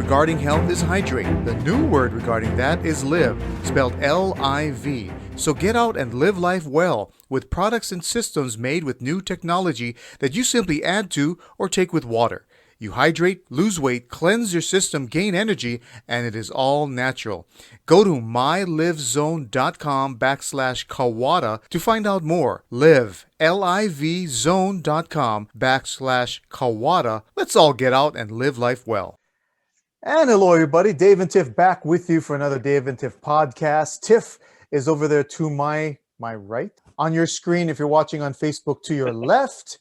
regarding health is hydrate. The new word regarding that is live, spelled L-I-V. So get out and live life well with products and systems made with new technology that you simply add to or take with water. You hydrate, lose weight, cleanse your system, gain energy, and it is all natural. Go to mylivezone.com/Kawada to find out more. Live, L-I-V zone.com/Kawada. Let's all get out and live life well. And hello, everybody. Dave and Tiff back with you for another Dave and Tiff podcast. Tiff is over there to my right. On your screen, if you're watching on Facebook, to your left.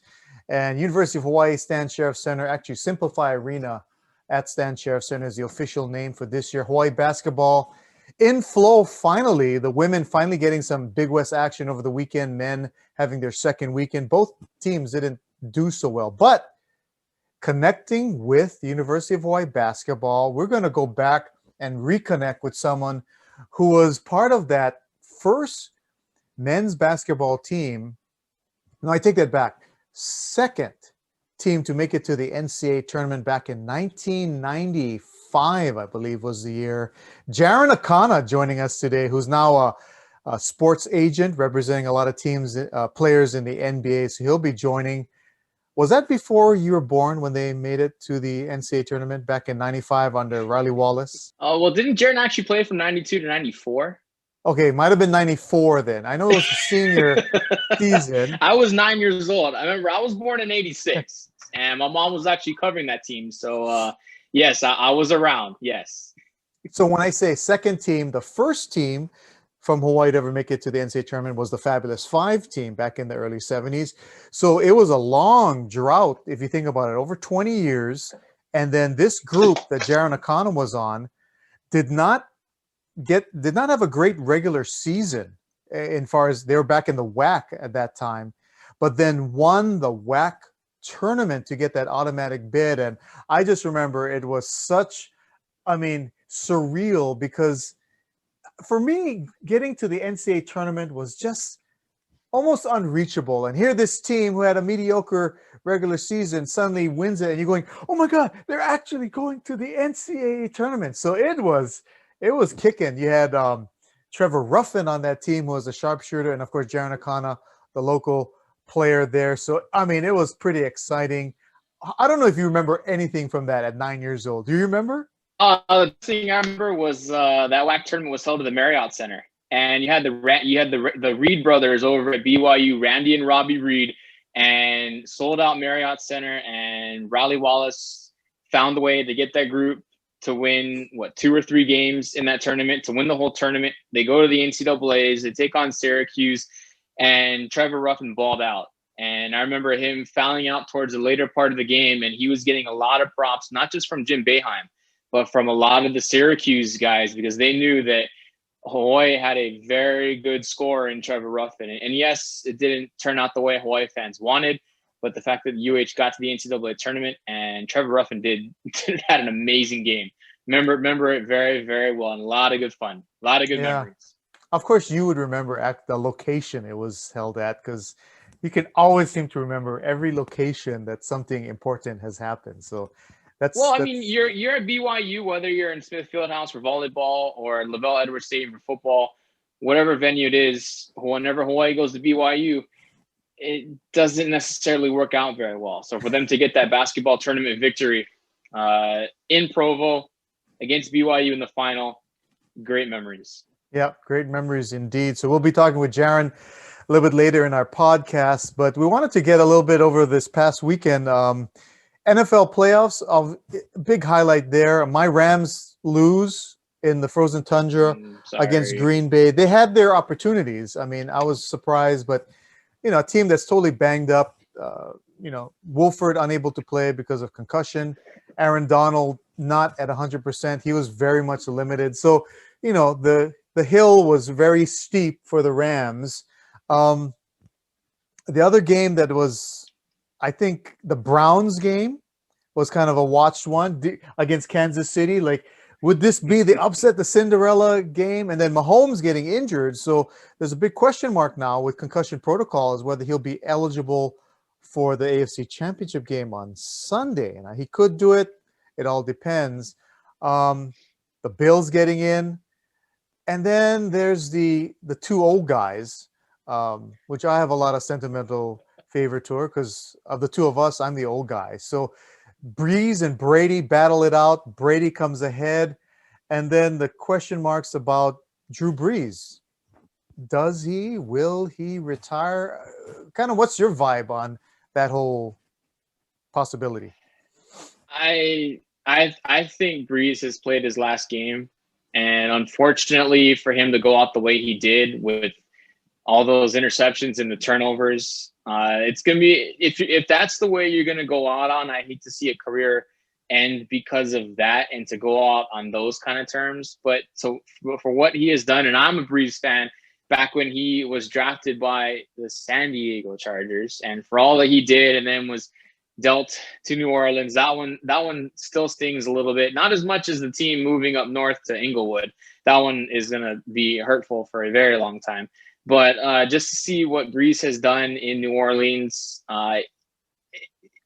And University of Hawaii Stan Sheriff Center, actually Simplify Arena at Stan Sheriff Center is the official name for this year. Hawaii basketball in flow finally. The women finally getting some Big West action over the weekend. Men having their second weekend. Both teams didn't do so well. But connecting with the University of Hawaii basketball, we're going to go back and reconnect with someone who was part of that first men's basketball team. No, I take that back. Second team to make it to the NCAA tournament back in 1995, I believe was the year. Jarinn Akana joining us today, who's now a sports agent representing a lot of teams, players in the NBA. So he'll be joining. Was that before you were born when they made it to the NCAA tournament back in 95 under RIley Wallace? Well, didn't Jarinn actually play from 92 to 94? Okay, might have been 94 then. I know it was the senior season. I was 9 years old. I remember I was born in 86, and my mom was actually covering that team. So, yes, I was around, yes. So when I say second team, the first team from Hawaii to ever make it to the NCAA tournament was the Fabulous Five team back in the early 70s. So it was a long drought, if you think about it, over 20 years. And then this group that Jarinn Akana was on did not have a great regular season in far as they were back in the WAC at that time, but then won the WAC tournament to get that automatic bid. And I just remember it was such, surreal, because for me, getting to the NCAA tournament was just almost unreachable. And here this team who had a mediocre regular season suddenly wins it, and you're going, oh my God, they're actually going to the NCAA tournament. So it was kicking. You had Trevor Ruffin on that team, who was a sharpshooter, and of course Jarinn Akana, the local player there. So it was pretty exciting. I don't know if you remember anything from that at 9 years old. Do you remember? The thing I remember was that WAC tournament was held at the Marriott Center, and you had the Reed brothers over at BYU, Randy and Robbie Reed, and sold out Marriott Center, and RIley Wallace found a way to get that group to win 2 or 3 games in that tournament, to win the whole tournament. They go to the NCAAs, they take on Syracuse, and Trevor Ruffin balled out. And I remember him fouling out towards the later part of the game, and he was getting a lot of props, not just from Jim Boeheim, but from a lot of the Syracuse guys, because they knew that Hawaii had a very good scorer in Trevor Ruffin. And yes, it didn't turn out the way Hawaii fans wanted, but the fact that UH got to the NCAA tournament and Trevor Ruffin had an amazing game. Remember it very, very well, and a lot of good fun, a lot of good memories. Of course, you would remember at the location it was held at, because you can always seem to remember every location that something important has happened. So you're at BYU, whether you're in Smith Fieldhouse for volleyball or Lavelle Edwards Stadium for football, whatever venue it is. Whenever Hawaii goes to BYU, it doesn't necessarily work out very well. So for them to get that basketball tournament victory in Provo against BYU in the final, great memories. Yeah, great memories indeed. So we'll be talking with Jarinn a little bit later in our podcast, but we wanted to get a little bit over this past weekend. NFL playoffs, a big highlight there. My Rams lose in the frozen tundra against Green Bay. They had their opportunities. I was surprised, but a team that's totally banged up. Wolford unable to play because of concussion. Aaron Donald not at 100%. He was very much limited. So, the hill was very steep for the Rams. The other game that was, I think the Browns game was kind of a watched one against Kansas City. Like, would this be the upset, the Cinderella game? And then Mahomes getting injured. So there's a big question mark now with concussion protocols, whether he'll be eligible for the AFC Championship game on Sunday. And he could do it. It all depends. The Bills getting in. And then there's the two old guys, which I have a lot of sentimental favor toward because of the two of us, I'm the old guy. So Brees and Brady battle it out. Brady comes ahead. And then the question marks about Drew Brees. Does he? Will he retire? Kind of what's your vibe on that whole possibility? I think Brees has played his last game, and unfortunately for him to go out the way he did with all those interceptions and the turnovers, it's gonna be if that's the way you're gonna go out on. I hate to see a career end because of that, and to go out on those kind of terms. But so for what he has done, and I'm a Brees fan. Back when he was drafted by the San Diego Chargers, and for all that he did, and then was dealt to New Orleans. That one still stings a little bit. Not as much as the team moving up north to Inglewood. That one is going to be hurtful for a very long time. But just to see what Brees has done in New Orleans,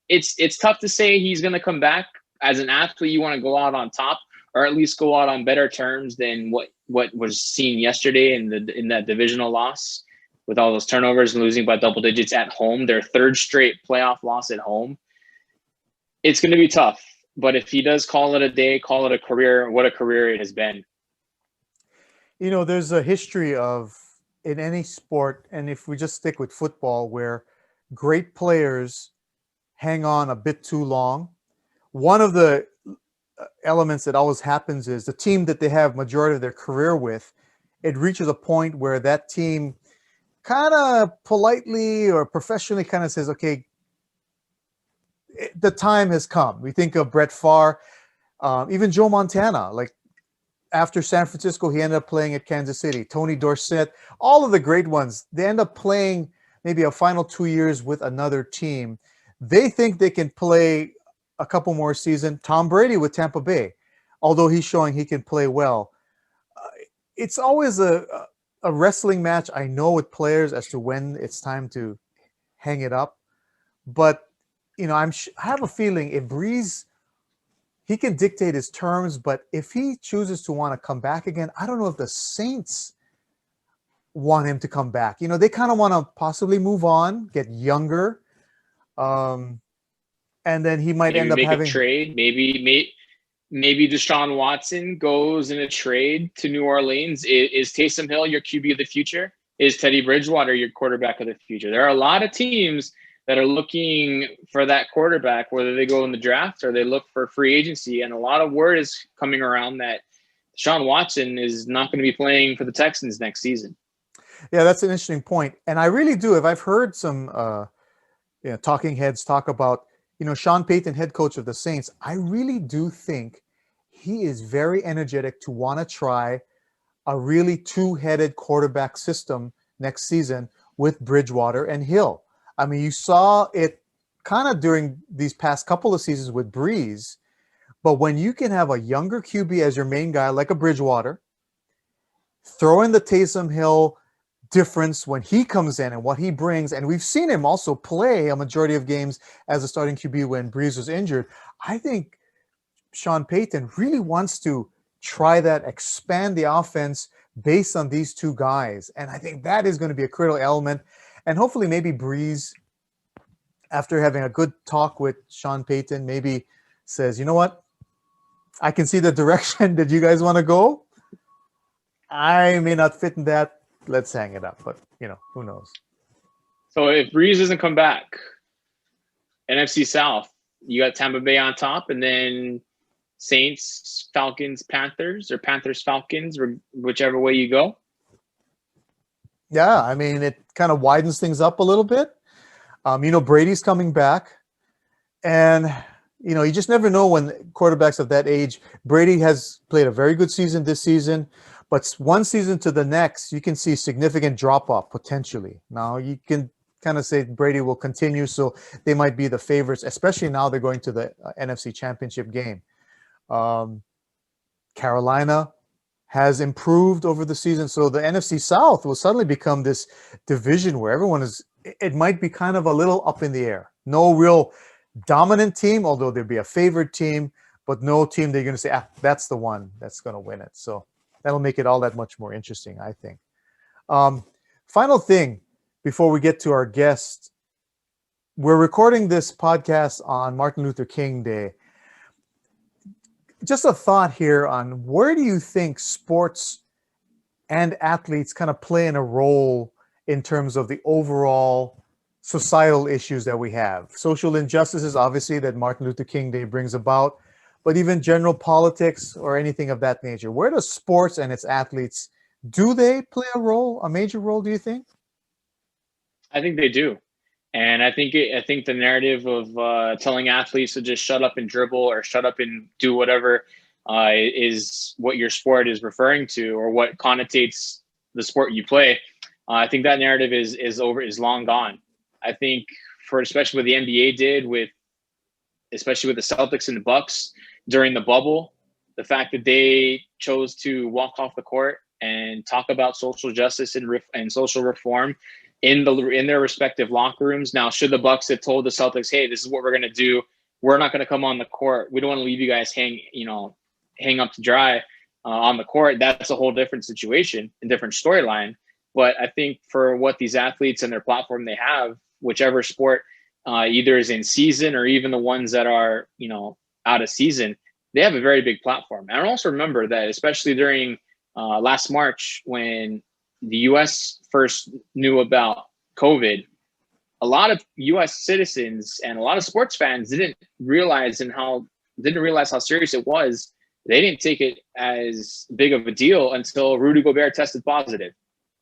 it's tough to say he's going to come back. As an athlete, you want to go out on top, or at least go out on better terms than what was seen yesterday in that divisional loss, with all those turnovers and losing by double digits at home, their third straight playoff loss at home. It's going to be tough. But if he does call it a day, call it a career, what a career it has been. You know, there's a history of, in any sport, and if we just stick with football, where great players hang on a bit too long. One of the elements that always happens is the team that they have majority of their career with, it reaches a point where that team kind of politely or professionally kind of says, okay, the time has come. We think of Brett Favre, even Joe Montana, like after San Francisco, he ended up playing at Kansas City. Tony Dorsett, all of the great ones, they end up playing maybe a final 2 years with another team. They think they can play a couple more seasons. Tom Brady with Tampa Bay, although he's showing he can play well. It's always a wrestling match, I know, with players as to when it's time to hang it up. But, you know, I have a feeling if Brees, he can dictate his terms, but if he chooses to want to come back again, I don't know if the Saints want him to come back. You know, they kind of want to possibly move on, get younger, and then he might end up make having a trade. Maybe Deshaun Watson goes in a trade to New Orleans. Is Taysom Hill your QB of the future? Is Teddy Bridgewater your quarterback of the future? There are a lot of teams that are looking for that quarterback, whether they go in the draft or they look for free agency. And a lot of word is coming around that Deshaun Watson is not going to be playing for the Texans next season. Yeah, that's an interesting point. And I really do. If I've heard some talking heads talk about, you know, Sean Payton, head coach of the Saints, I really do think he is very energetic to want to try a really two-headed quarterback system next season with Bridgewater and Hill. I mean, you saw it kind of during these past couple of seasons with Brees, but when you can have a younger QB as your main guy, like a Bridgewater, throw in the Taysom Hill difference when he comes in and what he brings, and we've seen him also play a majority of games as a starting QB when Brees was injured. I think Sean Payton really wants to try that, expand the offense based on these two guys, and I think that is going to be a critical element. And hopefully maybe Brees, after having a good talk with Sean Payton, maybe says, you know what, I can see the direction that you guys want to go. I may not fit in that. Let's hang it up. But, you know, who knows? So if Brees doesn't come back, NFC South, you got Tampa Bay on top, and then Saints, Falcons, Panthers, or Panthers, Falcons, or whichever way you go. Yeah, I mean, it kind of widens things up a little bit. You know, Brady's coming back. And, you know, you just never know when quarterbacks of that age. Brady has played a very good season this season. But one season to the next, you can see significant drop-off potentially. Now, you can kind of say Brady will continue, so they might be the favorites, especially now they're going to the NFC Championship game. Carolina has improved over the season, so the NFC South will suddenly become this division where everyone is – it might be kind of a little up in the air. No real dominant team, although there'd be a favored team, but no team they're going to say, that's the one that's going to win it. So that'll make it all that much more interesting, I think. Final thing before we get to our guest, we're recording this podcast on Martin Luther King Day. Just a thought here on where do you think sports and athletes kind of play in a role in terms of the overall societal issues that we have? Social injustices, obviously, that Martin Luther King Day brings about, but even general politics or anything of that nature. Where does sports and its athletes, do they play a major role, do you think? I think they do. And I think the narrative of telling athletes to just shut up and dribble or shut up and do whatever is what your sport is referring to, or what connotates the sport you play. I think that narrative is long gone. I think especially what the NBA did especially with the Celtics and the Bucks during the bubble, the fact that they chose to walk off the court and talk about social justice and social reform in their respective locker rooms. Now, should the Bucks have told the Celtics, "Hey, this is what we're going to do. We're not going to come on the court. We don't want to leave you guys hang up to dry on the court," that's a whole different situation, a different storyline. But I think for what these athletes and their platform they have, whichever sport either is in season or even the ones that are out of season, they have a very big platform. And I also remember that, especially during last March, when the U.S. first knew about COVID, a lot of U.S. citizens and a lot of sports fans didn't realize how serious it was. They didn't take it as big of a deal until Rudy Gobert tested positive.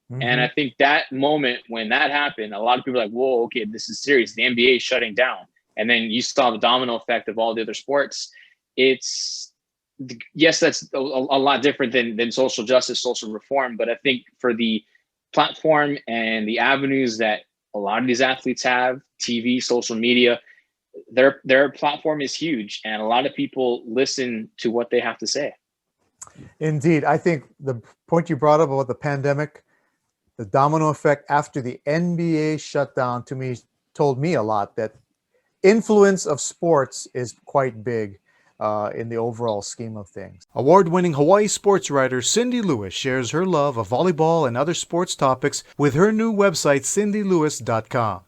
Mm-hmm. And I think that moment when that happened, a lot of people were like, whoa, okay, this is serious. The NBA is shutting down. And then you saw the domino effect of all the other sports. Yes, that's a lot different than social justice, social reform. But I think for the platform and the avenues that a lot of these athletes have, TV, social media, their platform is huge. And a lot of people listen to what they have to say. Indeed. I think the point you brought up about the pandemic, the domino effect after the NBA shutdown, to me, told me a lot that influence of sports is quite big in the overall scheme of things. Award-winning Hawaii sports writer Cindy Lewis shares her love of volleyball and other sports topics with her new website, cindylewis.com.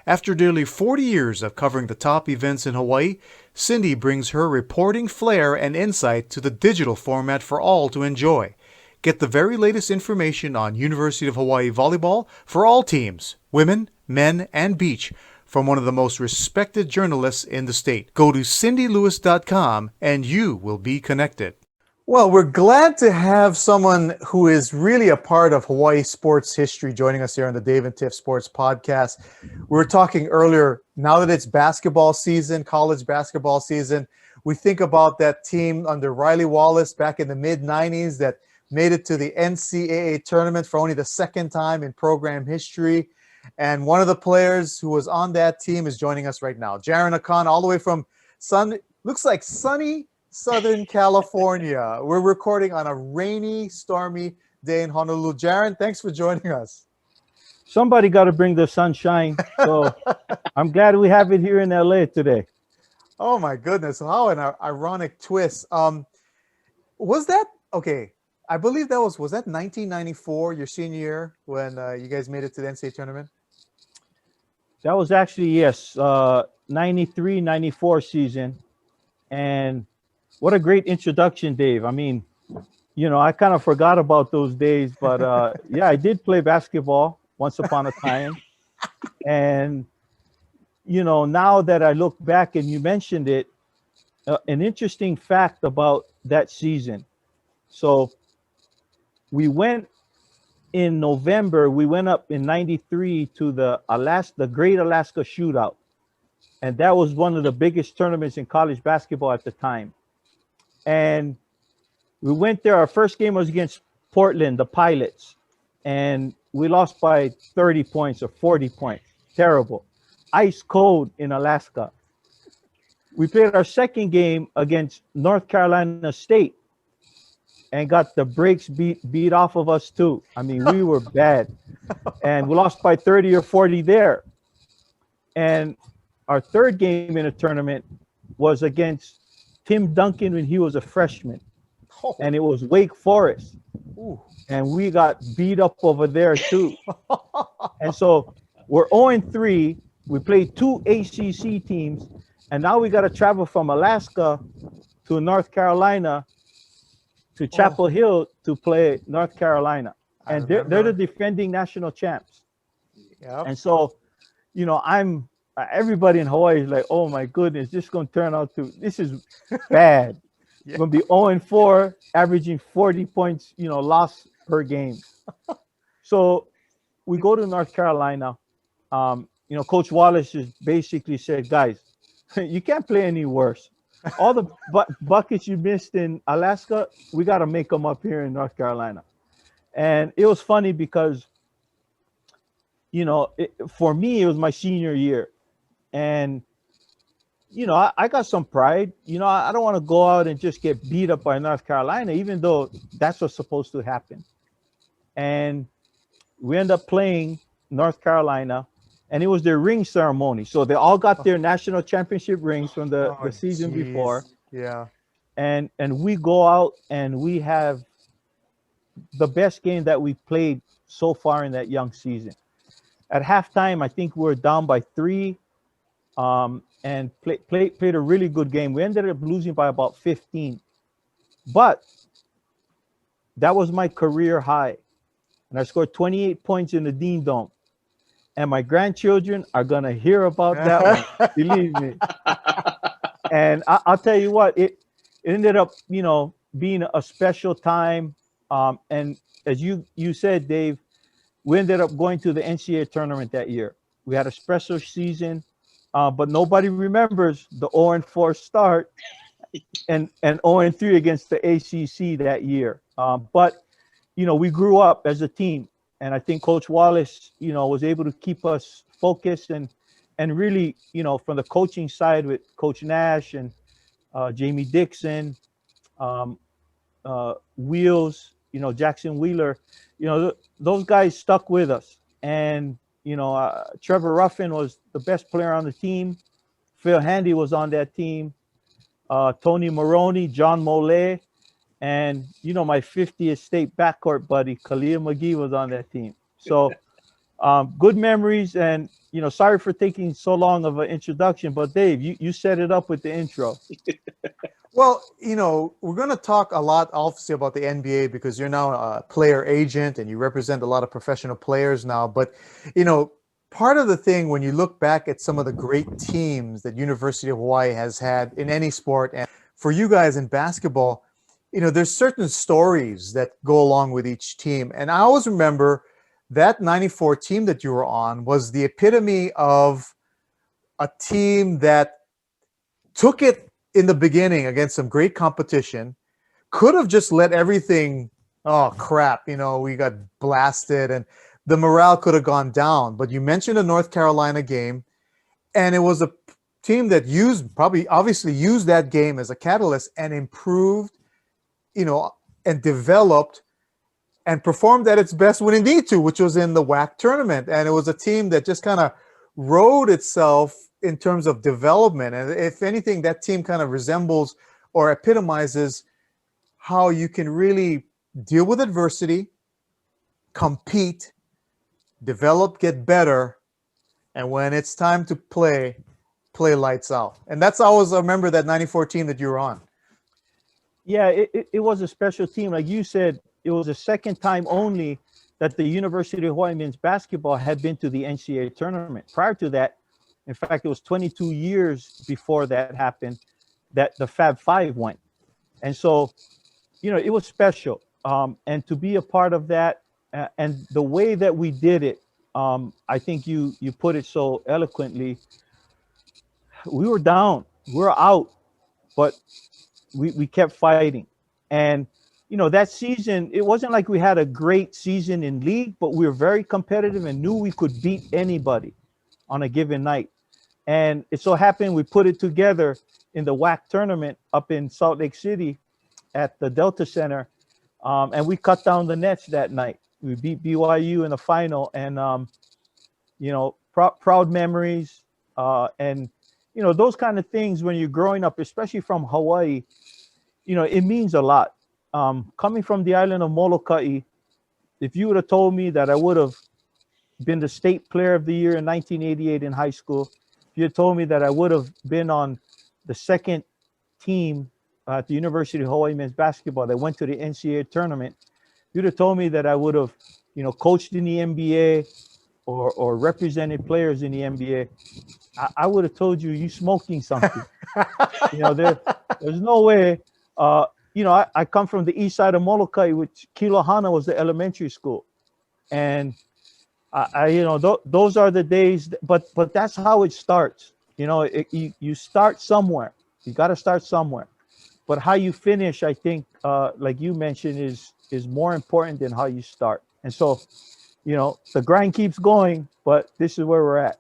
After nearly 40 years of covering the top events in Hawaii, Cindy brings her reporting flair and insight to the digital format for all to enjoy. Get the very latest information on University of Hawaii volleyball for all teams, women, men, and beach, from one of the most respected journalists in the state. Go to cindylewis.com and you will be connected. Well, we're glad to have someone who is really a part of Hawaii sports history joining us here on the Dave&Tiff Sports Podcast. We were talking earlier, now that it's basketball season, college basketball season, we think about that team under RIley Wallace back in the mid-90s that made it to the NCAA Tournament for only the second time in program history. And one of the players who was on that team is joining us right now. Jarinn Akana, all the way from looks like sunny Southern California. We're recording on a rainy, stormy day in Honolulu. Jarinn, thanks for joining us. Somebody got to bring the sunshine. So I'm glad we have it here in LA today. Oh my goodness. How an ironic twist. Was that, okay, I believe was that 1994, your senior year, when you guys made it to the NCAA tournament? That was actually, yes, 93, 94 season. And what a great introduction, Dave. I mean, I kind of forgot about those days, but yeah, I did play basketball once upon a time. And, now that I look back and you mentioned it, an interesting fact about that season. So we went in November, we went up in 93 to the Great Alaska Shootout. And that was one of the biggest tournaments in college basketball at the time. And we went there. Our first game was against Portland, the Pilots. And we lost by 30 points or 40 points. Terrible. Ice cold in Alaska. We played our second game against North Carolina State and got the brakes beat off of us too. I mean, we were bad. And we lost by 30 or 40 there. And our third game in a tournament was against Tim Duncan when he was a freshman, Oh, and it was Wake Forest, ooh. and we got beat up over there too. And so we're 0-3. We played 2 ACC teams, and now we got to travel from Alaska to North Carolina to Chapel Hill to play North Carolina. I And they're the remember. defending national champs. Yep. And so, you know, everybody in Hawaii is like, oh my goodness, this is going to turn out to, this is bad. Yeah. Going to be 0-4, averaging 40 points, you know, loss per game. So we go to North Carolina. You know, Coach Wallace just basically said, guys, you can't play any worse. All the buckets you missed in Alaska, we got to make them up here in North Carolina. And it was funny because, you know, for me, it was my senior year. And, you know, I got some pride. You know, I don't want to go out and just get beat up by North Carolina, even though that's what's supposed to happen. And we end up playing North Carolina, and it was their ring ceremony. So they all got their national championship rings from the season before. Yeah. And we go out and we have the best game that we played so far in that young season. At halftime, I think we were down by 3, and played a really good game. We ended up losing by about 15. But that was my career high. And I scored 28 points in the Dean Dome. And my grandchildren are going to hear about that one. Believe me. And I'll tell you what, it ended up, you know, being a special time. And as you said, Dave, we ended up going to the NCAA tournament that year. We had a special season, but nobody remembers the 0-4 start and 0-3 against the ACC that year. But, you know, we grew up as a team. And I think Coach Wallace, you know, was able to keep us focused and really, you know, from the coaching side with Coach Nash and Jamie Dixon, Wheels, you know, Jackson Wheeler, you know, those guys stuck with us. And, you know, Trevor Ruffin was the best player on the team. Phil Handy was on that team. Tony Maroney, John Mollet, and, you know, my 50th state backcourt buddy, Khalil McGee, was on that team. So good memories. And, you know, sorry for taking so long of an introduction, but Dave, you set it up with the intro. Well, you know, we're going to talk a lot, obviously, about the NBA because you're now a player agent and you represent a lot of professional players now. But, you know, part of the thing when you look back at some of the great teams that University of Hawaii has had in any sport, and for you guys in basketball, you know, there's certain stories that go along with each team. And I always remember that 94 team that you were on was the epitome of a team that took it in the beginning against some great competition, could have just let everything, oh crap, you know, we got blasted and the morale could have gone down. But you mentioned a North Carolina game, and it was a team that obviously used that game as a catalyst and improved, you know, and developed and performed at its best when it needed to, which was in the WAC tournament. And it was a team that just kind of rode itself in terms of development. And if anything, that team kind of resembles or epitomizes how you can really deal with adversity, compete, develop, get better, and when it's time to play lights out. And that's always, I remember that 94 team that you were on. Yeah, it was a special team. Like you said, it was the second time only that the University of Hawaii men's basketball had been to the NCAA tournament. Prior to that, in fact, it was 22 years before that happened that the Fab Five went. And so, you know, it was special. And to be a part of that and the way that we did it, I think you put it so eloquently. We were down, we were out, but we kept fighting. And, you know, that season, it wasn't like we had a great season in league, but we were very competitive and knew we could beat anybody on a given night. And it so happened we put it together in the WAC tournament up in Salt Lake City at the Delta Center. And we cut down the nets that night. We beat BYU in the final. And, you know, proud memories. And, those kind of things when you're growing up, especially from Hawaii, it means a lot. Coming from the island of Molokai, if you would have told me that I would have been the state player of the year in 1988 in high school, if you had told me that I would have been on the second team at the University of Hawaii men's basketball that went to the NCAA tournament, you'd have told me that I would have, coached in the NBA or represented players in the NBA. I would have told you smoking something. There's no way. I come from the east side of Molokai, which Kilohana was the elementary school, and those are the days. But that's how it starts. You start somewhere. You got to start somewhere. But how you finish, I think, like you mentioned, is more important than how you start. And so, the grind keeps going, but this is where we're at.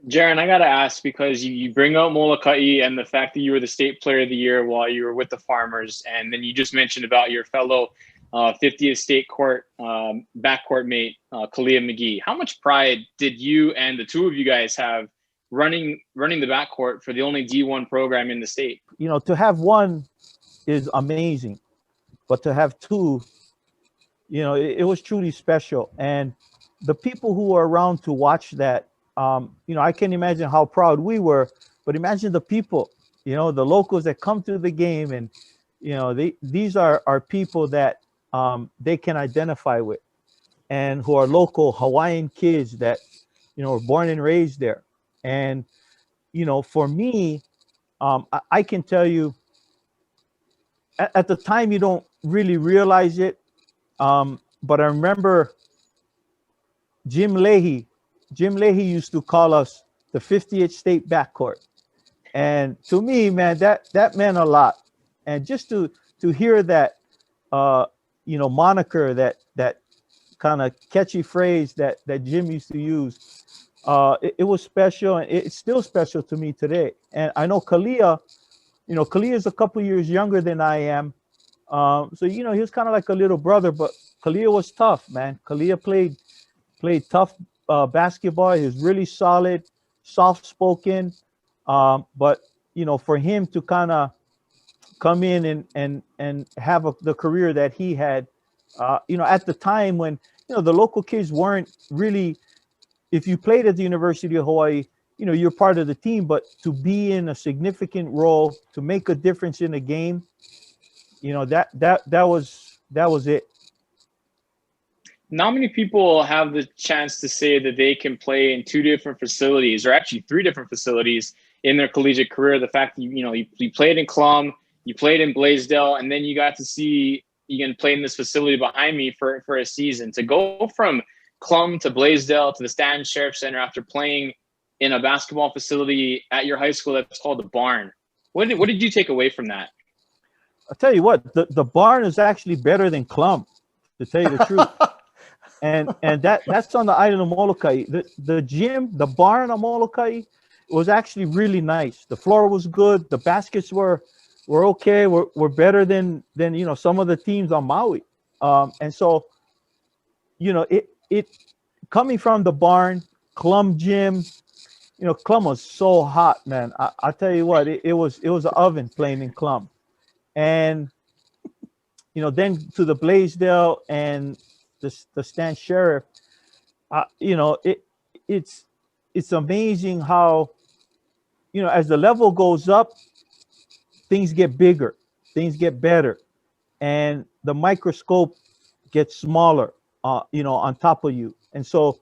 Jarinn, I got to ask, because you bring out Molokai and the fact that you were the state player of the year while you were with the Farmers. And then you just mentioned about your fellow 50th state court backcourt mate, Kalia McGee. How much pride did you and the two of you guys have running the backcourt for the only D1 program in the state? To have one is amazing, but to have two, it was truly special. And the people who were around to watch that, I can imagine how proud we were, but imagine the people, the locals that come to the game, and these are people that they can identify with, and who are local Hawaiian kids that were born and raised there. And for me, I can tell you, at the time you don't really realize it, but I remember Jim Leahy used to call us the 50th state backcourt. And to me, man, that meant a lot. And just to hear that, moniker, that kind of catchy phrase that Jim used to use, it was special, and it's still special to me today. And I know Kalia is a couple years younger than I am. So, he was kind of like a little brother, but Kalia was tough, man. Kalia played tough basketball. He was really solid, soft-spoken. But, for him to kind of come in and have the career that he had, at the time when, the local kids weren't really, if you played at the University of Hawaii, you're part of the team, but to be in a significant role, to make a difference in a game, that was it. Not many people have the chance to say that they can play in two different facilities, or actually three different facilities in their collegiate career. The fact that you played in Clum, you played in Blaisdell, and then you got to see you can play in this facility behind me for a season. To go from Clum to Blaisdell to the Stanton Sheriff Center after playing in a basketball facility at your high school that's called the Barn. What did you take away from that? I'll tell you what, the Barn is actually better than Clum, to tell you the truth. And that's on the island of Molokai. The gym, the Barn on Molokai, was actually really nice. The floor was good. The baskets were okay. Were better than some of the teams on Maui. And so, it coming from the Barn, Clum gym, Clum was so hot, man. I tell you what, it was an oven playing in Clum. And then to the Blaisdell and the Stan Sheriff, it's amazing how, as the level goes up, things get bigger, things get better, and the microscope gets smaller, on top of you. And so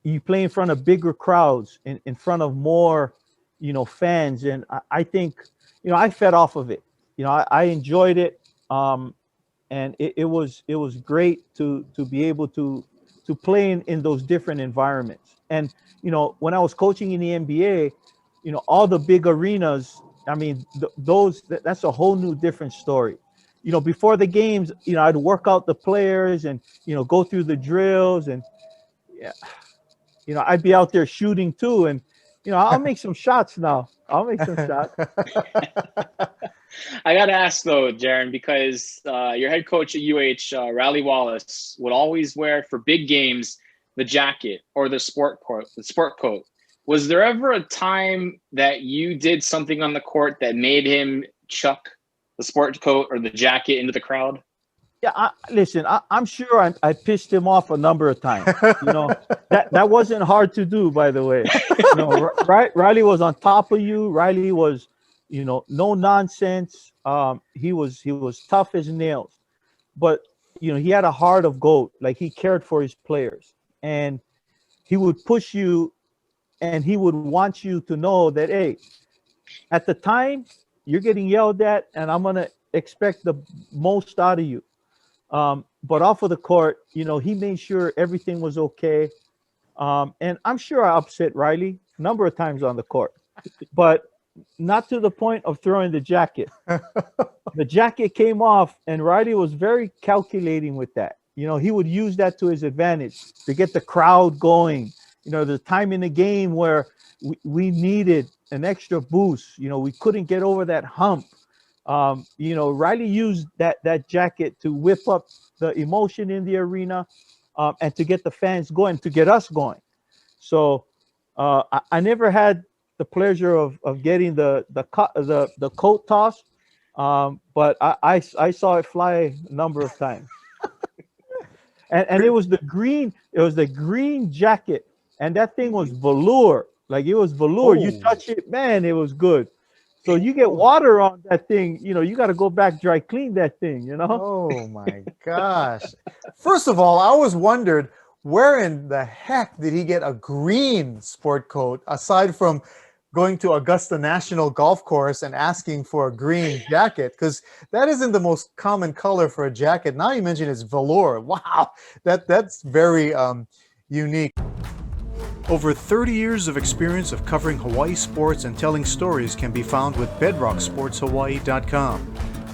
you play in front of bigger crowds, in front of more, fans. And I think, I fed off of it. I enjoyed it. And it was great to be able to play in those different environments. And, when I was coaching in the NBA, all the big arenas, I mean, that's a whole new different story. Before the games, I'd work out the players and, go through the drills, and, I'd be out there shooting too. And, I'll make some shots now. I'll make some shots. I got to ask, though, Jarinn, because your head coach at UH, RIley Wallace, would always wear for big games the jacket or the sport coat. Was there ever a time that you did something on the court that made him chuck the sport coat or the jacket into the crowd? Yeah, listen, I'm sure I pissed him off a number of times. You know, that wasn't hard to do, by the way. You know, RIley was on top of you. RIley was, you know, no nonsense. He was tough as nails, but you know, he had a heart of gold. Like, he cared for his players, and he would push you, and he would want you to know that, hey, at the time you're getting yelled at, and I'm gonna expect the most out of you. But off of the court, you know, he made sure everything was okay. And I'm sure I upset RIley a number of times on the court, but not to the point of throwing the jacket. The jacket came off, and RIley was very calculating with that. You know, he would use that to his advantage to get the crowd going. You know, the time in the game where we needed an extra boost. You know, we couldn't get over that hump. You know, RIley used that jacket to whip up the emotion in the arena, and to get the fans going, to get us going. So I never had the pleasure of getting the coat toss, but I saw it fly a number of times. And it was the green jacket, and that thing was velour. Like, it was velour. Oh. You touch it, man, it was good. So you get water on that thing, you know, you got to go back dry clean that thing, you know? Oh my gosh. First of all, I always wondered, where in the heck did he get a green sport coat, aside from going to Augusta National Golf Course and asking for a green jacket? Because that isn't the most common color for a jacket. Now you mentioned it's velour. Wow, that's very unique. Over 30 years of experience of covering Hawaii sports and telling stories can be found with BedrockSportsHawaii.com.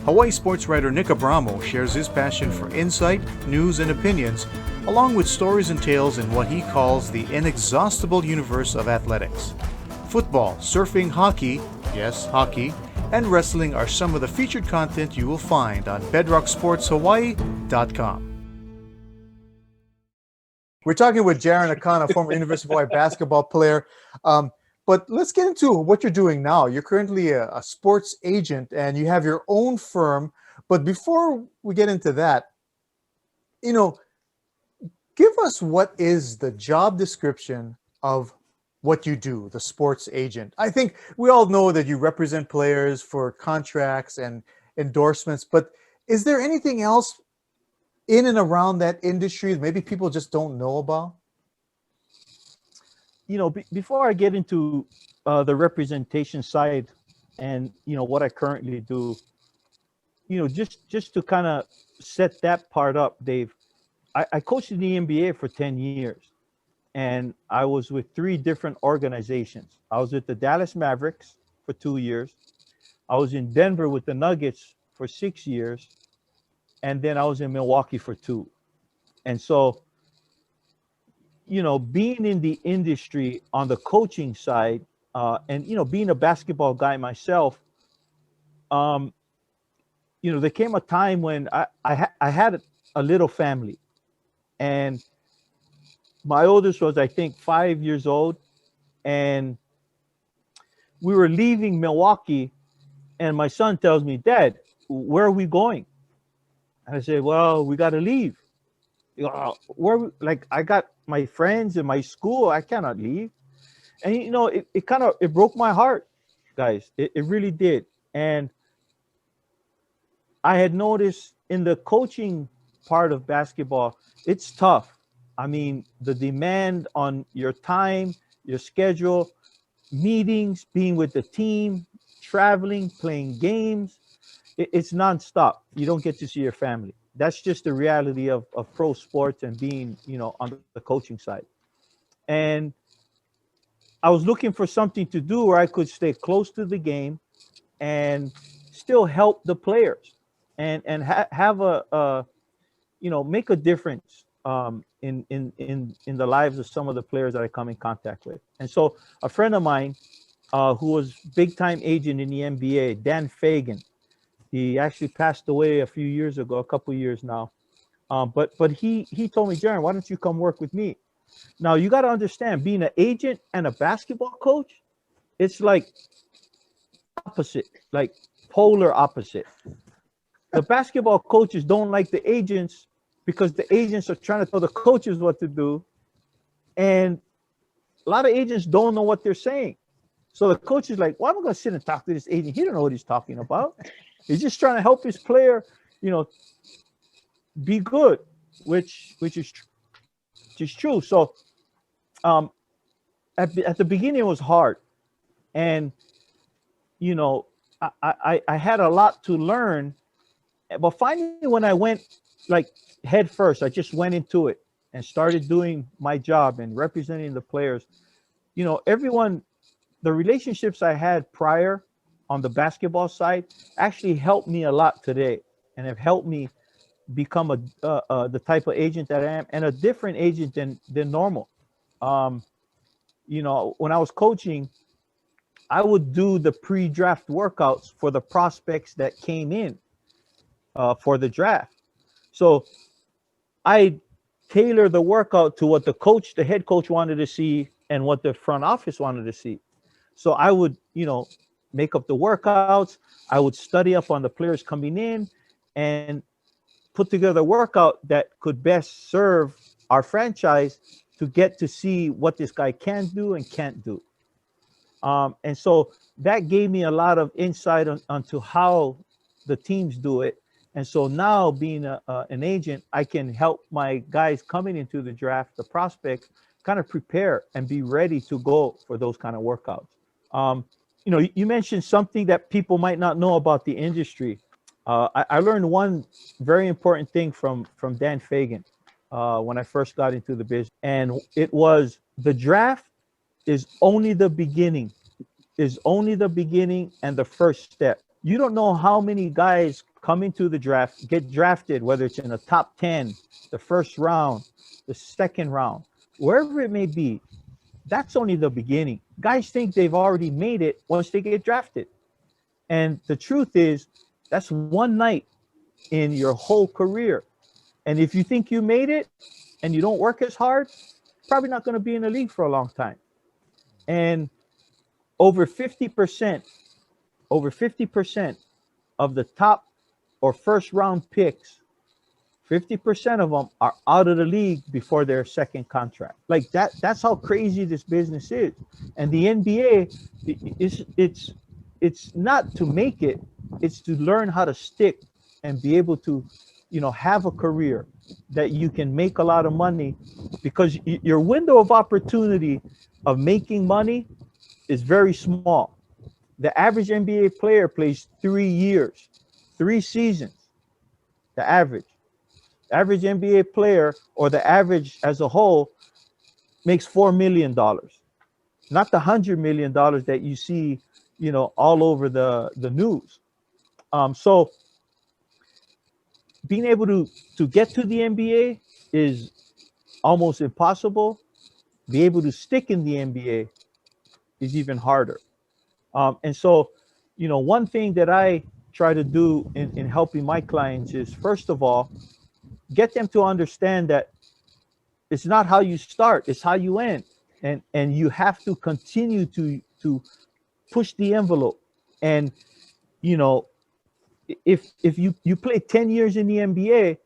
Hawaii sports writer Nick Abramo shares his passion for insight, news, and opinions, along with stories and tales in what he calls the inexhaustible universe of athletics. Football, surfing, hockey, yes, hockey, and wrestling are some of the featured content you will find on BedrockSportsHawaii.com. We're talking with Jarinn Akana, former University of Hawaii basketball player. But let's get into what you're doing now. You're currently a sports agent, and you have your own firm. But before we get into that, you know, give us what is the job description of what you do, the sports agent. I think we all know that you represent players for contracts and endorsements, but is there anything else in and around that industry that maybe people just don't know about? You know, before I get into the representation side and, you know, what I currently do, you know, just to kind of set that part up, Dave, I coached in the NBA for 10 years, and I was with 3 different organizations. I was with the Dallas Mavericks for 2 years. I was in Denver with the Nuggets for 6 years. And then I was in Milwaukee for 2. And so, you know, being in the industry on the coaching side, and, you know, being a basketball guy myself, you know, there came a time when I had a little family. And my oldest was, I think, 5 years old. And we were leaving Milwaukee, and my son tells me, "Dad, where are we going?" And I said, "Well, we got to leave." You know, like, I got my friends and my school. I cannot leave. And, you know, it kind of, it broke my heart, guys. It really did. And I had noticed in the coaching part of basketball, it's tough. I mean, the demand on your time, your schedule, meetings, being with the team, traveling, playing games, it's nonstop. You don't get to see your family. That's just the reality of pro sports and being, you know, on the coaching side. And I was looking for something to do where I could stay close to the game and still help the players and have a you know, make a difference in the lives of some of the players that I come in contact with. And so a friend of mine who was big time agent in the NBA, Dan Fagan, he actually passed away a few years ago, a couple years now. But he told me, "Jarinn, why don't you come work with me?" Now you got to understand, being an agent and a basketball coach, it's like opposite, like polar opposite. The basketball coaches don't like the agents because the agents are trying to tell the coaches what to do. And a lot of agents don't know what they're saying. So the coach is like, why am I going to sit and talk to this agent? He don't know what he's talking about. He's just trying to help his player, be good, which is true. So at the beginning it was hard. And, I had a lot to learn. But finally, when I went like head first, I just went into it and started doing my job and representing the players. Everyone, the relationships I had prior on the basketball side actually helped me a lot today, and have helped me become the type of agent that I am, and a different agent than normal. When I was coaching, I would do the pre-draft workouts for the prospects that came in for the draft. So I tailor the workout to what the head coach wanted to see and what the front office wanted to see. So I would, make up the workouts. I would study up on the players coming in and put together a workout that could best serve our franchise to get to see what this guy can do and can't do. And so that gave me a lot of insight onto how the teams do it. And so now, being an agent, I can help my guys coming into the draft, the prospects, kind of prepare and be ready to go for those kind of workouts. You mentioned something that people might not know about the industry. I learned one very important thing from Dan Fagan when I first got into the business. And it was, the draft is only the beginning, and the first step. You don't know how many guys come into the draft, get drafted, whether it's in the top 10, the first round, the second round, wherever it may be. That's only the beginning. Guys think they've already made it once they get drafted. And the truth is, that's one night in your whole career. And if you think you made it and you don't work as hard, probably not going to be in the league for a long time. And over 50% of the top or first round picks, 50% of them are out of the league before their second contract. Like that's how crazy this business is. And the NBA, it's not to make it, it's to learn how to stick and be able to, have a career that you can make a lot of money, because your window of opportunity of making money is very small. The average NBA player plays 3 years, 3 seasons. The average NBA player, or the average as a whole, makes $4 million, not the $100 million that you see, all over the news. So being able to get to the NBA is almost impossible. Be able to stick in the NBA is even harder. And so, one thing that I try to do in helping my clients is, first of all, get them to understand that it's not how you start, it's how you end. And you have to continue to push the envelope. And, if you play 10 years in the NBA,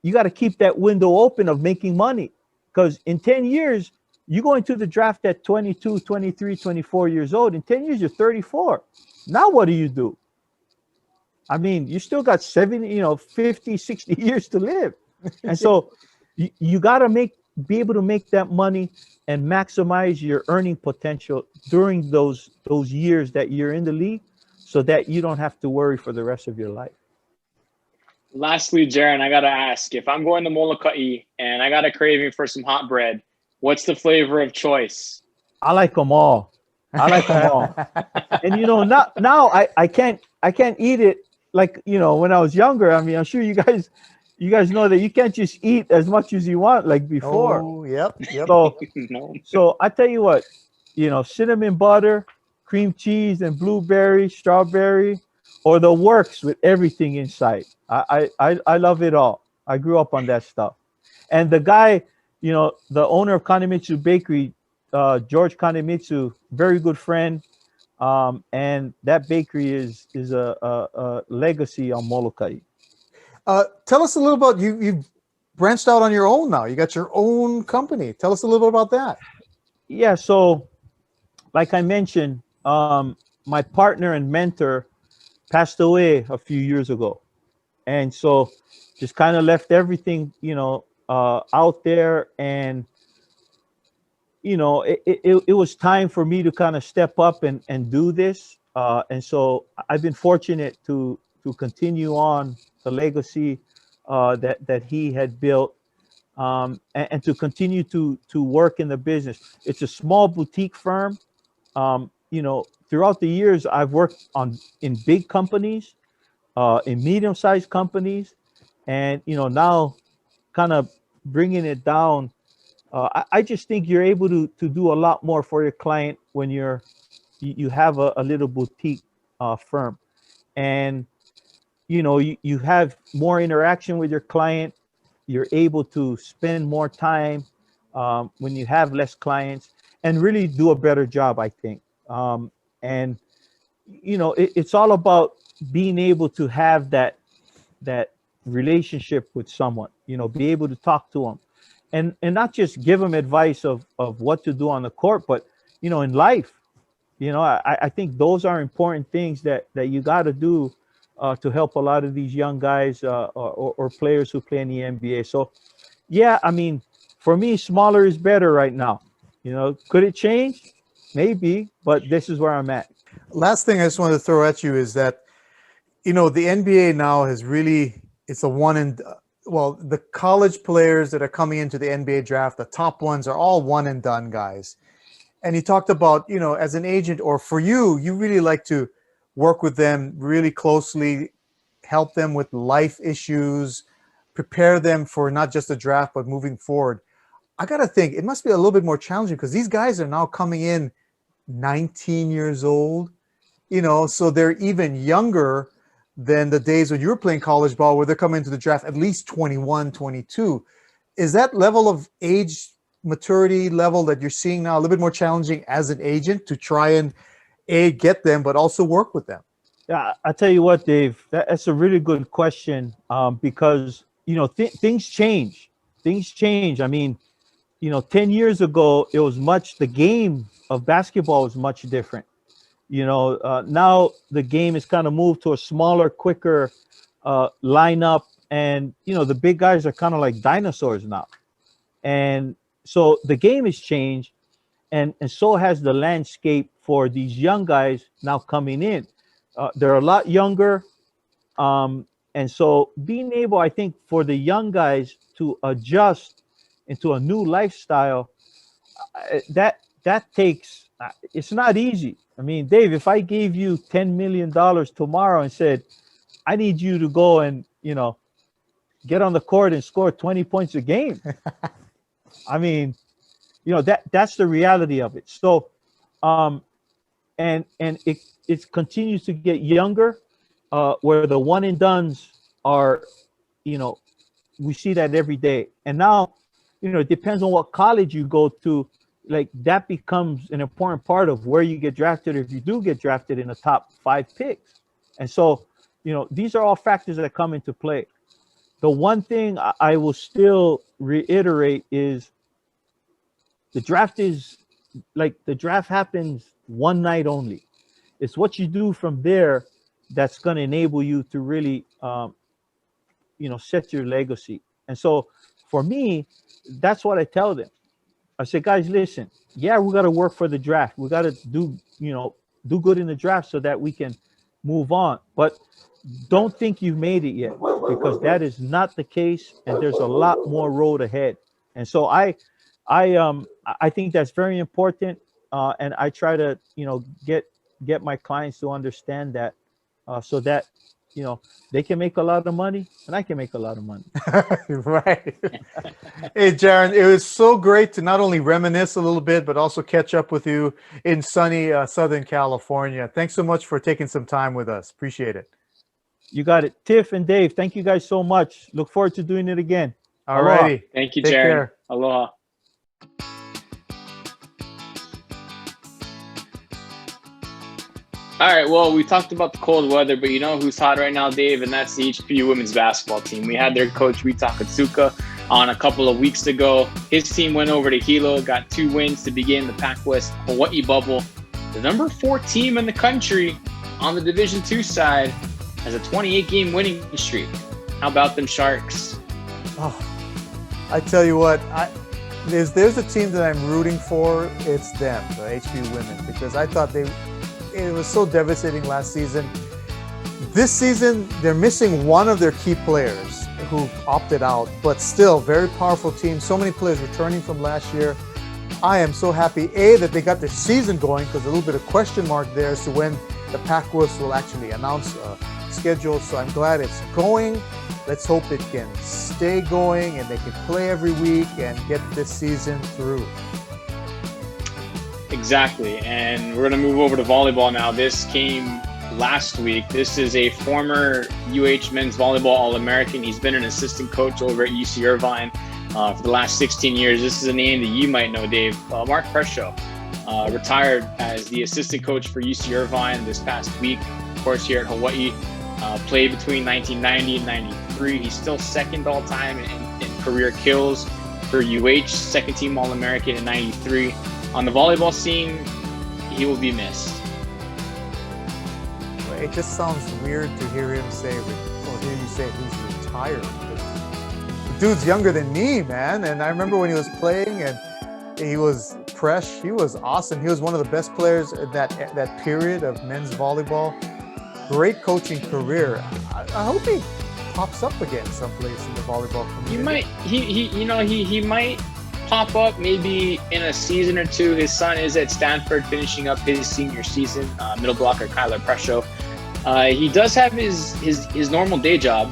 you got to keep that window open of making money. Because in 10 years, you go into the draft at 22, 23, 24 years old. In 10 years, you're 34. Now what do? I mean, you still got 50, 60 years to live. And so you got to be able to make that money and maximize your earning potential during those years that you're in the league, so that you don't have to worry for the rest of your life. Lastly, Jarinn, I got to ask, if I'm going to Molokai and I got a craving for some hot bread, what's the flavor of choice? I like them all. And now I can't eat it like, when I was younger. I mean, I'm sure you guys know that you can't just eat as much as you want like before. Oh, yep. So, No. So I tell you what, cinnamon butter, cream cheese, and blueberry, strawberry, or the works with everything inside. I love it all. I grew up on that stuff. And the guy the owner of Kanemitsu Bakery, George Kanemitsu, very good friend. And that bakery is a legacy on Molokai. Tell us a little about you. You've branched out on your own now. You got your own company. Tell us a little bit about that. Yeah. So, like I mentioned, my partner and mentor passed away a few years ago, and so just kind of left everything, out there, and it was time for me to kind of step up and do this. And so I've been fortunate to continue on the legacy that he had built, and to continue to work in the business. It's a small boutique firm. Throughout the years, I've worked in big companies, in medium-sized companies, and now kind of bringing it down. I just think you're able to do a lot more for your client when you have a little boutique firm, and you have more interaction with your client. You're able to spend more time when you have less clients, and really do a better job, I think. And it's all about being able to have that relationship with someone. Be able to talk to them, and not just give them advice of what to do on the court, but in life. I think those are important things that you got to do to help a lot of these young guys, or players who play in the NBA. So yeah, I mean, for me, smaller is better right now. Could it change? Maybe, but this is where I'm at. Last thing I just wanted to throw at you is that, the NBA now has really, it's a one and, well, the college players that are coming into the NBA draft, the top ones are all one and done guys. And he talked about, as an agent, or for you really like to work with them really closely, help them with life issues, prepare them for not just the draft, but moving forward. I got to think it must be a little bit more challenging because these guys are now coming in 19 years old, so they're even younger than the days when you were playing college ball, where they're coming into the draft at least 21, 22. Is that level of age maturity level that you're seeing now a little bit more challenging as an agent to try and get them, but also work with them? Yeah, I tell you what, Dave, that's a really good question, because things change. Things change. I mean, 10 years ago, the game of basketball was much different. Now the game is kind of moved to a smaller, quicker lineup, and the big guys are kind of like dinosaurs now, and so the game has changed, and so has the landscape for these young guys now coming in. They're a lot younger, and so being able, I think, for the young guys to adjust into a new lifestyle, that takes. It's not easy. I mean, Dave, if I gave you $10 million tomorrow and said, I need you to go and get on the court and score 20 points a game, I mean, that's the reality of it. So, and it continues to get younger, where the one and dones are, we see that every day. And now, it depends on what college you go to. Like, that becomes an important part of where you get drafted, if you do get drafted in the top 5 picks. And so, these are all factors that come into play. The one thing I will still reiterate is the draft happens one night only. It's what you do from there that's going to enable you to really, set your legacy. And so for me, that's what I tell them. I say, guys, listen, yeah, we got to work for the draft. We got to do good in the draft so that we can move on. But don't think you've made it yet, because that is not the case, and there's a lot more road ahead. And so I think that's very important, and I try to get my clients to understand that, so that they can make a lot of money and I can make a lot of money. Right. Hey, Jarinn, it was so great to not only reminisce a little bit, but also catch up with you in sunny Southern California. Thanks so much for taking some time with us. Appreciate it. You got it. Tiff and Dave, thank you guys so much. Look forward to doing it again. All righty. Thank you, Take Jarinn. care. Aloha. All right, well, we talked about the cold weather, but you know who's hot right now, Dave, and that's the HBU women's basketball team. We had their coach, Rita Katsuka, on a couple of weeks ago. His team went over to Hilo, got 2 wins to begin the Pac-West Hawaii bubble. The number 4 team in the country on the Division II side has a 28-game winning streak. How about them Sharks? Oh, I tell you what, there's a team that I'm rooting for. It's them, the HBU women, because I thought it was so devastating last season. This season, they're missing one of their key players who opted out, but still very powerful team. So many players returning from last year. I am so happy, that they got their season going, because a little bit of question mark there as to when the Pac-West will actually announce a schedule. So I'm glad it's going. Let's hope it can stay going and they can play every week and get this season through. Exactly, and we're going to move over to volleyball now. This came last week. This is a former UH men's volleyball All-American. He's been an assistant coach over at UC Irvine for the last 16 years. This is a name that you might know, Dave. Mark Presho retired as the assistant coach for UC Irvine this past week, of course, here at Hawaii. Played between 1990 and 93. He's still second all-time in career kills for UH, second team All-American in 93. On the volleyball scene, he will be missed. It just sounds weird to hear him say, or hear you say he's retired. The dude's younger than me, man. And I remember when he was playing and he was fresh. He was awesome. He was one of the best players at that period of men's volleyball. Great coaching career. I hope he pops up again someplace in the volleyball community. He might pop up maybe in a season or two. His son is at Stanford finishing up his senior season, middle blocker Kyler Presho. He does have his normal day job,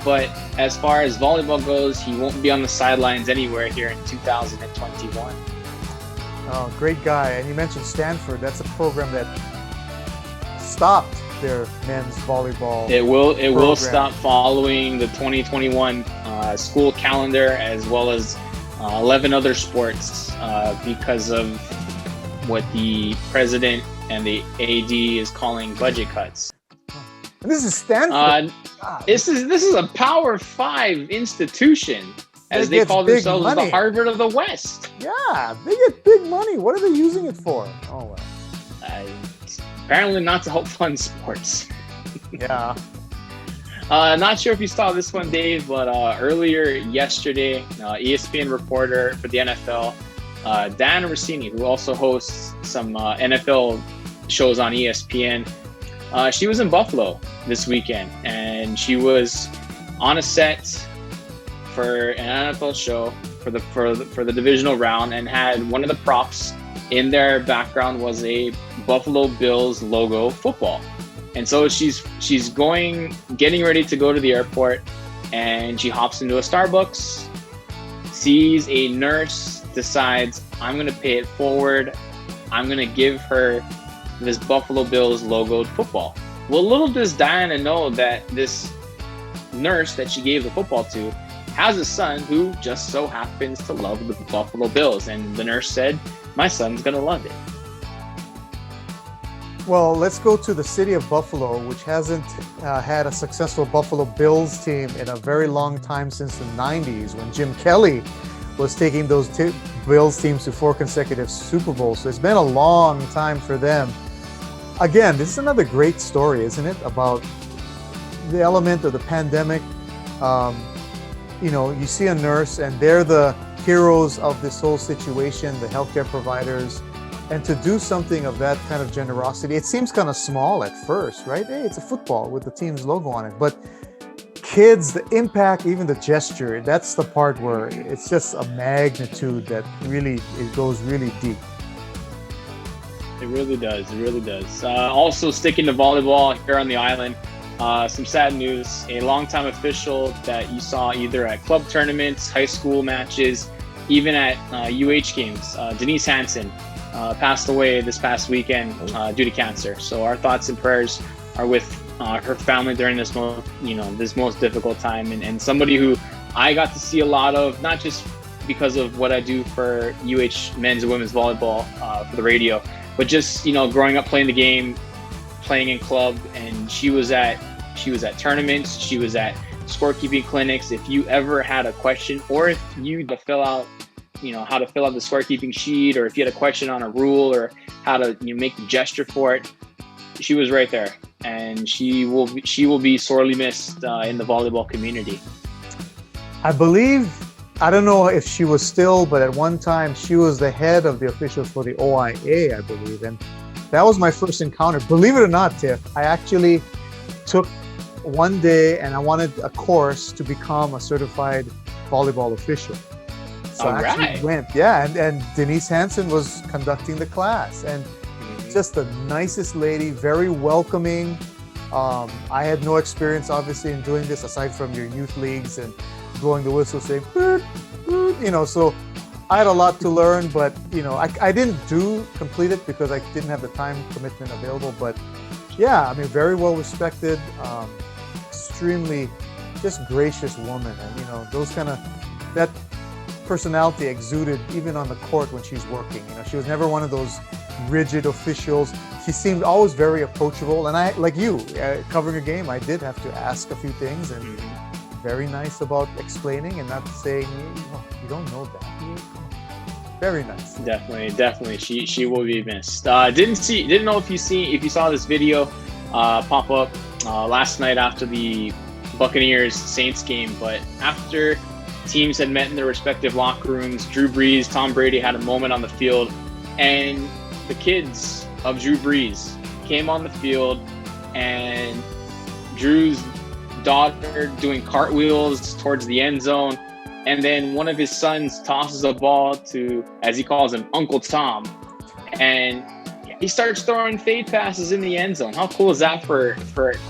but as far as volleyball goes, he won't be on the sidelines anywhere here in 2021. Oh, great guy. And you mentioned Stanford. That's a program that stopped their men's volleyball. It will stop following the 2021 school calendar, as well as 11 other sports because of what the president and the AD is calling budget cuts. And this is Stanford. This is a Power 5 institution, as they call themselves, the Harvard of the West. Yeah, they get big money. What are they using it for? Oh, well. Apparently not to help fund sports. Yeah. Not sure if you saw this one, Dave, but earlier yesterday, ESPN reporter for the NFL, Dan Rossini, who also hosts some NFL shows on ESPN, she was in Buffalo this weekend, and she was on a set for an NFL show for the divisional round, and had one of the props in their background was a Buffalo Bills logo football. And so she's getting ready to go to the airport, and she hops into a Starbucks, sees a nurse, decides, I'm going to pay it forward. I'm going to give her this Buffalo Bills logoed football. Well, little does Diana know that this nurse that she gave the football to has a son who just so happens to love the Buffalo Bills. And the nurse said, my son's going to love it. Well, let's go to the city of Buffalo, which hasn't had a successful Buffalo Bills team in a very long time, since the 90s, when Jim Kelly was taking those Bills teams to 4 consecutive Super Bowls. So it's been a long time for them. Again, this is another great story, isn't it? About the element of the pandemic. You see a nurse, and they're the heroes of this whole situation, the healthcare providers. And to do something of that kind of generosity, it seems kind of small at first, right? Hey, it's a football with the team's logo on it. But kids, the impact, even the gesture, that's the part where it's just a magnitude that really, it goes really deep. It really does. It really does. Also sticking to volleyball here on the island, some sad news. A longtime official that you saw either at club tournaments, high school matches, even at UH games, Denise Hansen, passed away this past weekend due to cancer. So our thoughts and prayers are with her family during this most difficult time, and somebody who I got to see a lot of, not just because of what I do for UH men's and women's volleyball for the radio, but just, you know, growing up playing the game, playing in club, and she was at tournaments, she was at scorekeeping clinics. If you ever had a question, or if you to fill out, you know, how to fill out the scorekeeping sheet, or if you had a question on a rule or how to, you know, make the gesture for it, she was right there, and she will be sorely missed in the volleyball community. I believe, I don't know if she was still, but at one time she was the head of the officials for the OIA, I believe. And that was my first encounter. Believe it or not, Tiff, I actually took one day and I wanted a course to become a certified volleyball official. So I actually went, and Denise Hansen was conducting the class, and just the nicest lady, very welcoming. I had no experience, obviously, in doing this aside from your youth leagues and blowing the whistle, saying, you know, so I had a lot to learn, but, you know, I didn't complete it because I didn't have the time commitment available. But yeah, I mean, very well respected, extremely just gracious woman. And, you know, those kind of, that personality exuded even on the court when she's working. You know, she was never one of those rigid officials. She seemed always very approachable. And I, like you, covering a game, I did have to ask a few things, and very nice about explaining and not saying, oh, you don't know that. Very nice. Definitely. She will be missed. Didn't know if you saw this video pop up last night after the Buccaneers Saints game, but after teams had met in their respective locker rooms, Drew Brees, Tom Brady had a moment on the field, and the kids of Drew Brees came on the field, and Drew's daughter doing cartwheels towards the end zone, and then one of his sons tosses a ball to, as he calls him, Uncle Tom, and he starts throwing fade passes in the end zone. How cool is that for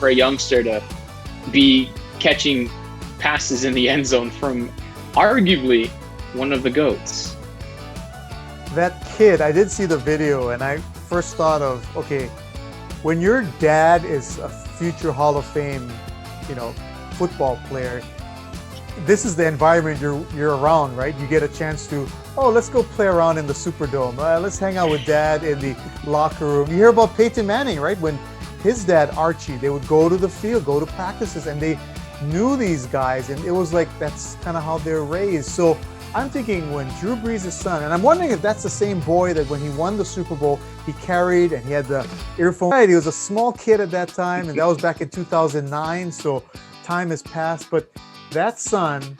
a youngster to be catching passes in the end zone from arguably one of the GOATs? That kid, I did see the video, and I first thought of, okay, when your dad is a future Hall of Fame, you know, football player, this is the environment you're around, right? You get a chance to, oh, let's go play around in the Superdome. Let's hang out with dad in the locker room. You hear about Peyton Manning, right? When his dad, Archie, they would go to the field, go to practices, and they knew these guys, and it was like, that's kind of how they're raised. So I'm thinking when Drew Brees' son, and I'm wondering if that's the same boy that when he won the Super Bowl, he carried and he had the earphone. He was a small kid at that time, and that was back in 2009, so time has passed. But that son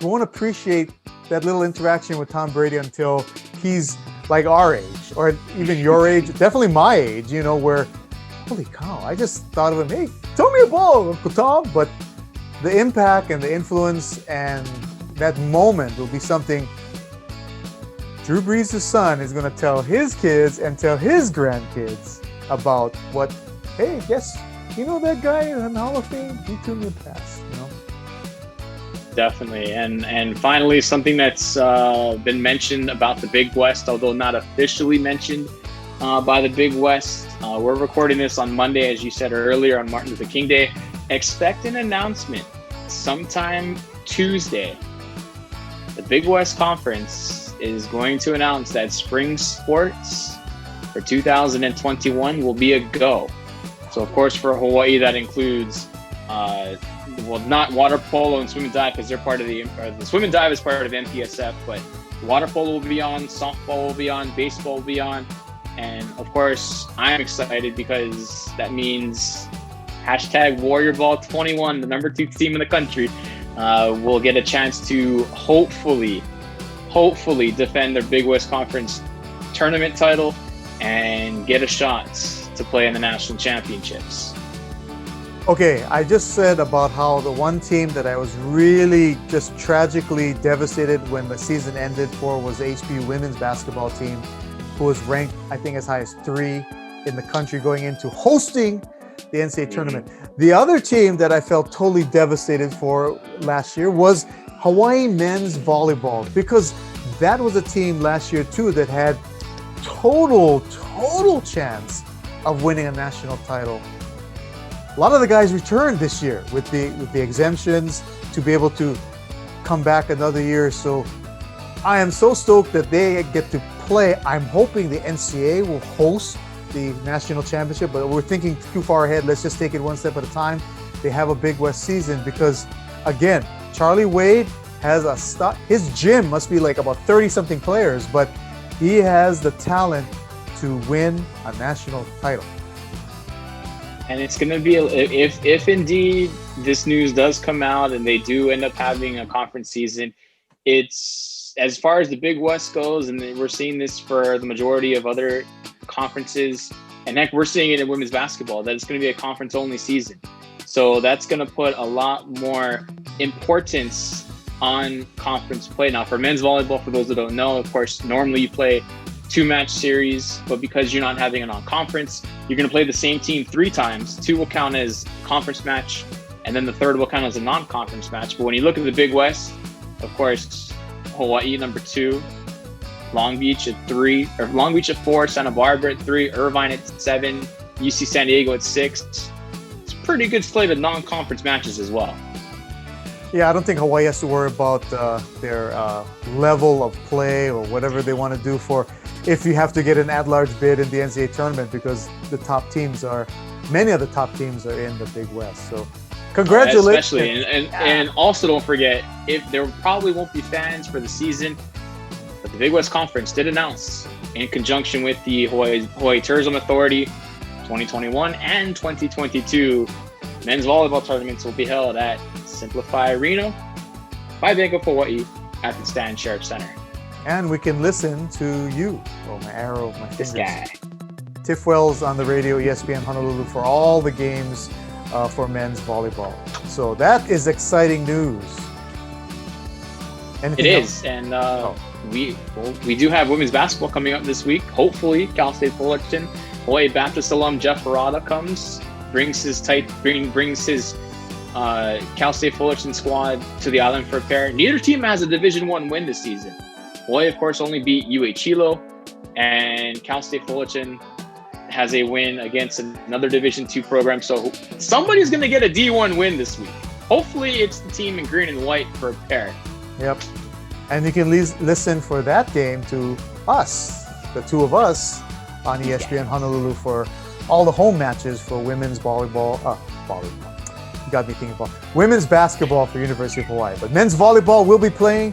won't appreciate that little interaction with Tom Brady until he's like our age, or even your age, definitely my age, you know, where, holy cow, I just thought of him, hey, throw me a ball, Uncle Tom. But the impact and the influence and that moment will be something Drew Brees' son is going to tell his kids and tell his grandkids about. What, hey, guess, you know that guy in the Hall of Fame? He tuned me past, you know? Definitely. And finally, something that's been mentioned about the Big West, although not officially mentioned by the Big West. We're recording this on Monday, as you said earlier, on Martin Luther King Day. Expect an announcement sometime Tuesday. The Big West Conference is going to announce that spring sports for 2021 will be a go. So, of course, for Hawaii, that includes, well, not water polo and swim and dive, because they're part of the swim and dive is part of MPSF, but water polo will be on, softball will be on, baseball will be on. And, of course, I'm excited because that means hashtag WarriorBall21, the number 2 team in the country, will get a chance to hopefully defend their Big West Conference tournament title and get a shot to play in the national championships. Okay, I just said about how the one team that I was really just tragically devastated when the season ended for was the HBU women's basketball team, who was ranked, I think, as high as 3 in the country going into hosting the NCAA tournament. The other team that I felt totally devastated for last year was Hawaii men's volleyball, because that was a team last year too that had total chance of winning a national title. A lot of the guys returned this year with the exemptions to be able to come back another year. So I am so stoked that they get to play. I'm hoping the NCAA will host the national championship, but we're thinking too far ahead. Let's just take it one step at a time. They have a Big West season because, again, Charlie Wade has his gym must be like about 30-something players, but he has the talent to win a national title. And it's going to be, if indeed this news does come out and they do end up having a conference season, it's, as far as the Big West goes, and we're seeing this for the majority of other conferences, and heck, we're seeing it in women's basketball, that it's going to be a conference-only season. So that's going to put a lot more importance on conference play. Now, for men's volleyball, for those that don't know, of course, normally you play 2-match series, but because you're not having a non-conference, you're going to play the same team 3 times. 2 will count as conference match, and then the 3rd will count as a non-conference match. But when you look at the Big West, of course, Hawaii number 2, Long Beach at 3, or Long Beach at 4, Santa Barbara at 3, Irvine at 7, UC San Diego at 6. It's a pretty good slate of non-conference matches as well. Yeah, I don't think Hawaii has to worry about their level of play or whatever they want to do for if you have to get an at-large bid in the NCAA tournament, because many of the top teams are in the Big West. So congratulations. Especially, and also don't forget, if there probably won't be fans for the season, but the Big West Conference did announce, in conjunction with the Hawaii Tourism Authority, 2021 and 2022 men's volleyball tournaments will be held at Simplify Arena by Bank of Hawaii at the Stan Sheriff Center. And we can listen to you. Oh, my arrow, my fingers. This guy. Tiff Wells on the radio, ESPN Honolulu, for all the games for men's volleyball. So that is exciting news. Anything It else? is, and we do have women's basketball coming up this week. Hopefully, Cal State Fullerton, Hawaii Baptist alum Jeff Harada brings his Cal State Fullerton squad to the island for a pair. Neither team has a Division I win this season. Hawaii, of course, only beat UH Hilo, and Cal State Fullerton has a win against another Division II program. So somebody's going to get a D1 win this week. Hopefully, it's the team in green and white for a pair. Yep. And you can listen for that game to us, the two of us, on ESPN Honolulu for all the home matches for women's volleyball. You got me thinking about women's basketball for University of Hawaii. But men's volleyball will be playing.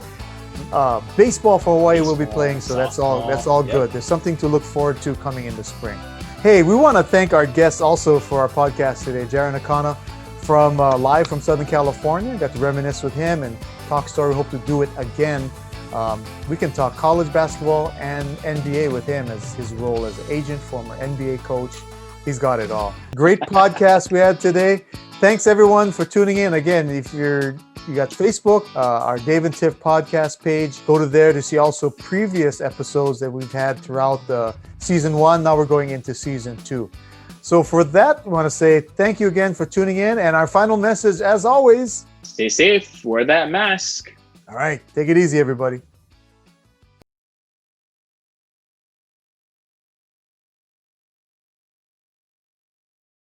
Baseball for Hawaii will be playing. So that's all good. There's something to look forward to coming in the spring. Hey, we want to thank our guests also for our podcast today. Jarinn Akana from live from Southern California. Got to reminisce with him and talk story. Hope to do it again. We can talk college basketball and NBA with him as his role as an agent, former NBA coach. He's got it all. Great podcast we had today. Thanks everyone for tuning in. Again, if you got Facebook, our Dave&Tiff podcast page, go to there to see also previous episodes that we've had throughout the season 1. Now we're going into season 2. So for that, I want to say thank you again for tuning in. And our final message, as always, Stay safe, wear that mask. All right, take it easy, everybody.